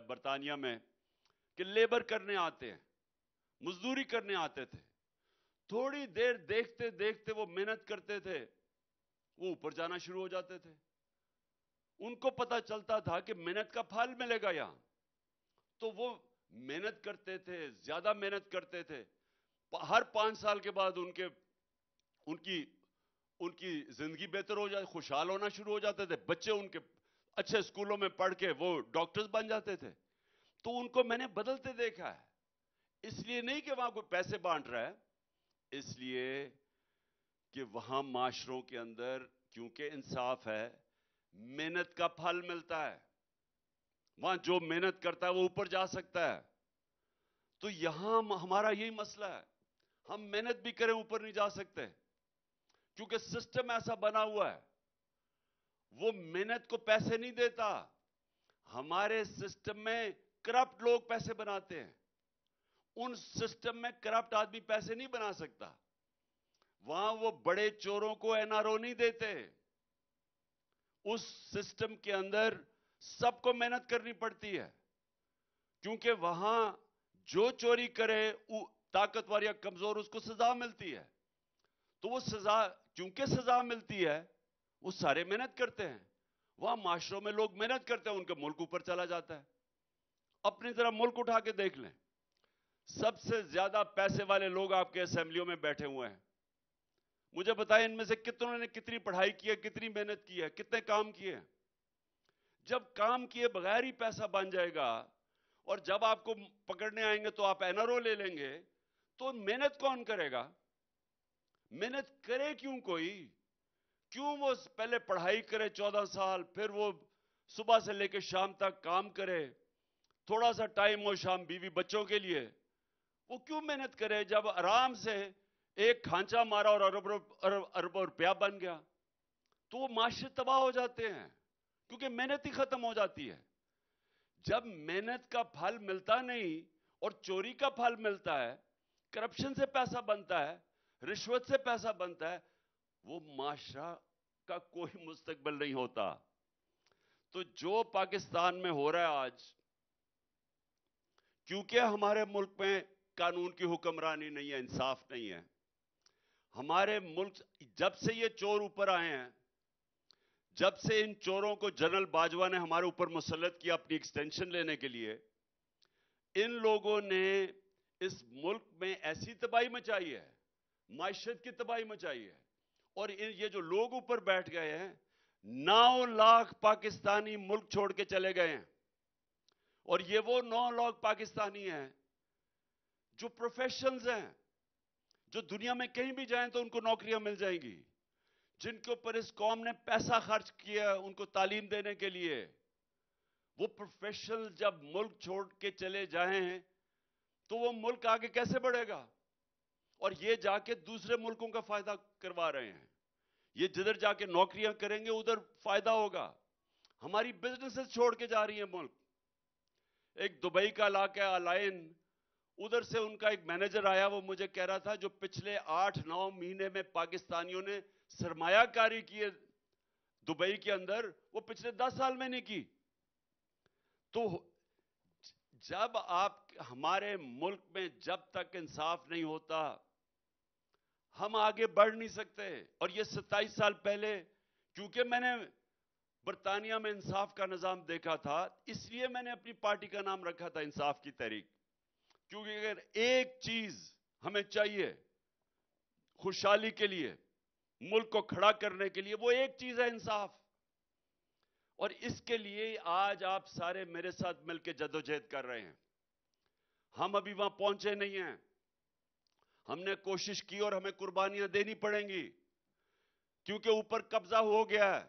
برطانیہ میں کہ لیبر کرنے آتے ہیں، مزدوری کرنے آتے تھے، تھوڑی دیر دیکھتے دیکھتے وہ محنت کرتے تھے، وہ اوپر جانا شروع ہو جاتے تھے. ان کو پتا چلتا تھا کہ محنت کا پھل ملے گا یہاں، تو وہ محنت کرتے تھے، زیادہ محنت کرتے تھے. ہر 5 سال کے بعد ان کی زندگی بہتر ہو جائے، خوشحال ہونا شروع ہو جاتے تھے. بچے ان کے اچھے اسکولوں میں پڑھ کے وہ ڈاکٹرز بن جاتے تھے. تو ان کو میں نے بدلتے دیکھا ہے. اس لیے نہیں کہ وہاں کوئی پیسے بانٹ رہا ہے، اس لیے کہ وہاں معاشروں کے اندر کیونکہ انصاف ہے، محنت کا پھل ملتا ہے. وہاں جو محنت کرتا ہے وہ اوپر جا سکتا ہے. تو یہاں ہمارا یہی مسئلہ ہے، ہم محنت بھی کریں اوپر نہیں جا سکتے، کیونکہ سسٹم ایسا بنا ہوا ہے. وہ محنت کو پیسے نہیں دیتا. ہمارے سسٹم میں کرپٹ لوگ پیسے بناتے ہیں. ان سسٹم میں کرپٹ آدمی پیسے نہیں بنا سکتا. وہاں وہ بڑے چوروں کو این آر او نہیں دیتے. اس سسٹم کے اندر سب کو محنت کرنی پڑتی ہے، کیونکہ وہاں جو چوری کرے طاقتور یا کمزور اس کو سزا ملتی ہے. تو وہ سزا، کیونکہ سزا ملتی ہے، وہ سارے محنت کرتے ہیں. وہاں معاشروں میں لوگ محنت کرتے ہیں، ان کا ملک اوپر چلا جاتا ہے. اپنی طرح ملک اٹھا کے دیکھ لیں، سب سے زیادہ پیسے والے لوگ آپ کے اسمبلیوں میں بیٹھے ہوئے ہیں. مجھے بتائیں ان میں سے کتنوں نے کتنی پڑھائی کی ہے، کتنی محنت کی ہے، کتنے کام کیے ہیں؟ جب کام کیے بغیر ہی پیسہ بن جائے گا، اور جب آپ کو پکڑنے آئیں گے تو آپ این آر او لے لیں گے، تو محنت کون کرے گا؟ محنت کرے کیوں کوئی؟ کیوں وہ پہلے پڑھائی کرے 14 سال، پھر وہ صبح سے لے کے شام تک کام کرے، تھوڑا سا ٹائم ہو شام بیوی بچوں کے لیے؟ وہ کیوں محنت کرے جب آرام سے ایک کھانچا مارا اور اربوں روپیہ بن گیا؟ تو وہ معاشرے تباہ ہو جاتے ہیں، کیونکہ محنت ہی ختم ہو جاتی ہے. جب محنت کا پھل ملتا نہیں اور چوری کا پھل ملتا ہے، کرپشن سے پیسہ بنتا ہے، رشوت سے پیسہ بنتا ہے، وہ معاشرہ کا کوئی مستقبل نہیں ہوتا. تو جو پاکستان میں ہو رہا ہے آج، کیونکہ ہمارے ملک میں قانون کی حکمرانی نہیں ہے، انصاف نہیں ہے. ہمارے ملک جب سے یہ چور اوپر آئے ہیں، جب سے ان چوروں کو جنرل باجوہ نے ہمارے اوپر مسلط کیا اپنی ایکسٹینشن لینے کے لیے، ان لوگوں نے اس ملک میں ایسی تباہی مچائی ہے، معیشت کی تباہی مچائی ہے. اور یہ جو لوگ اوپر بیٹھ گئے ہیں، 9 لاکھ پاکستانی ملک چھوڑ کے چلے گئے ہیں. اور یہ وہ 9 لاکھ پاکستانی ہیں جو پروفیشنلز ہیں، جو دنیا میں کہیں بھی جائیں تو ان کو نوکریاں مل جائیں گی، جن کے اوپر اس قوم نے پیسہ خرچ کیا ان کو تعلیم دینے کے لیے. وہ پروفیشنل جب ملک چھوڑ کے چلے جائیں تو وہ ملک آگے کیسے بڑھے گا؟ اور یہ جا کے دوسرے ملکوں کا فائدہ کروا رہے ہیں. یہ جدھر جا کے نوکریاں کریں گے ادھر فائدہ ہوگا. ہماری بزنسز چھوڑ کے جا رہی ہیں ملک. ایک دبئی کا علاقہ ہے الائن، ادھر سے ان کا ایک مینیجر آیا، وہ مجھے کہہ رہا تھا جو پچھلے 8-9 مہینے میں پاکستانیوں نے سرمایہ کاری کی ہے دبئی کے اندر، وہ پچھلے 10 سال میں نہیں کی. تو جب ہمارے ملک میں جب تک انصاف نہیں ہوتا ہم آگے بڑھ نہیں سکتے. اور یہ 27 سال پہلے، کیونکہ میں نے برطانیہ میں انصاف کا نظام دیکھا تھا، اس لیے میں نے اپنی پارٹی کا نام رکھا تھا انصاف کی تحریک. کیونکہ اگر ایک چیز ہمیں چاہیے خوشحالی کے لیے، ملک کو کھڑا کرنے کے لیے، وہ ایک چیز ہے انصاف. اور اس کے لیے آج آپ سارے میرے ساتھ مل کے جدوجہد کر رہے ہیں. ہم ابھی وہاں پہنچے نہیں ہیں، ہم نے کوشش کی اور ہمیں قربانیاں دینی پڑیں گی، کیونکہ اوپر قبضہ ہو گیا ہے.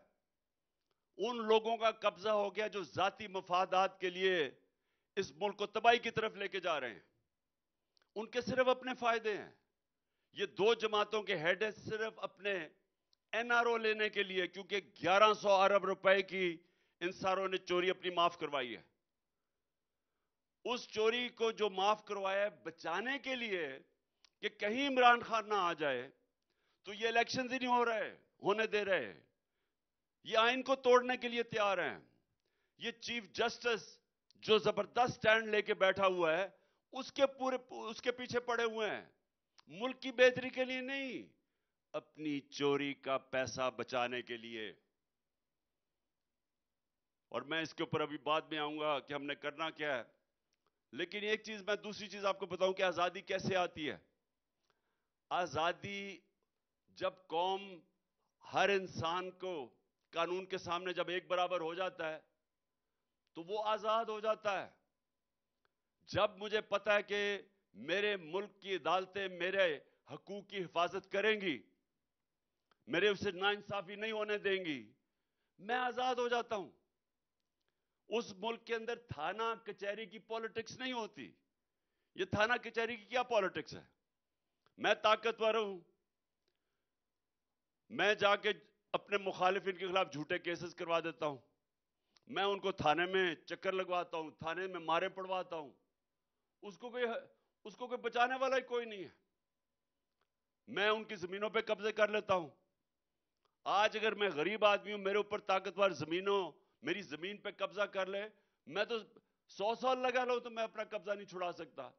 ان لوگوں کا قبضہ ہو گیا جو ذاتی مفادات کے لیے اس ملک کو تباہی کی طرف لے کے جا رہے ہیں. ان کے صرف اپنے فائدے ہیں. یہ 2 جماعتوں کے ہیڈ ہیں صرف اپنے این آر او لینے کے لیے، کیونکہ 1100 ارب روپے کی ان ساروں نے چوری اپنی معاف کروائی ہے. اس چوری کو جو معاف کروایا ہے بچانے کے لیے کہ کہیں عمران خان نہ آ جائے، تو یہ الیکشنز ہی نہیں ہونے دے رہے. یہ آئین کو توڑنے کے لیے تیار ہیں. یہ چیف جسٹس جو زبردست سٹینڈ لے کے بیٹھا ہوا ہے اس کے پیچھے پڑے ہوئے ہیں، ملک کی بہتری کے لیے نہیں، اپنی چوری کا پیسہ بچانے کے لیے۔ اور میں اس کے اوپر ابھی بعد میں آؤں گا کہ ہم نے کرنا کیا ہے، لیکن ایک چیز میں دوسری چیز آپ کو بتاؤں کہ آزادی کیسے آتی ہے۔ آزادی جب قوم ہر انسان کو قانون کے سامنے جب ایک برابر ہو جاتا ہے تو وہ آزاد ہو جاتا ہے۔ جب مجھے پتا ہے کہ میرے ملک کی عدالتیں میرے حقوق کی حفاظت کریں گی، میرے اسے ناانصافی نہیں ہونے دیں گی، میں آزاد ہو جاتا ہوں۔ اس ملک کے اندر تھانہ کچہری کی پالیٹکس نہیں ہوتی۔ یہ تھانہ کچہری کی کیا پالیٹکس ہے؟ میں طاقتور ہوں، میں جا کے اپنے مخالفین کے خلاف جھوٹے کیسز کروا دیتا ہوں، میں ان کو تھانے میں چکر لگواتا ہوں، تھانے میں مارے پڑواتا ہوں، اس کو کوئی بچانے والا ہی کوئی نہیں ہے۔ میں ان کی زمینوں پہ قبضے کر لیتا ہوں۔ آج اگر میں غریب آدمی ہوں، میرے اوپر طاقتور میری زمین پہ قبضہ کر لے، میں تو 100 سال لگا لوں تو میں اپنا قبضہ نہیں چھڑا سکتا۔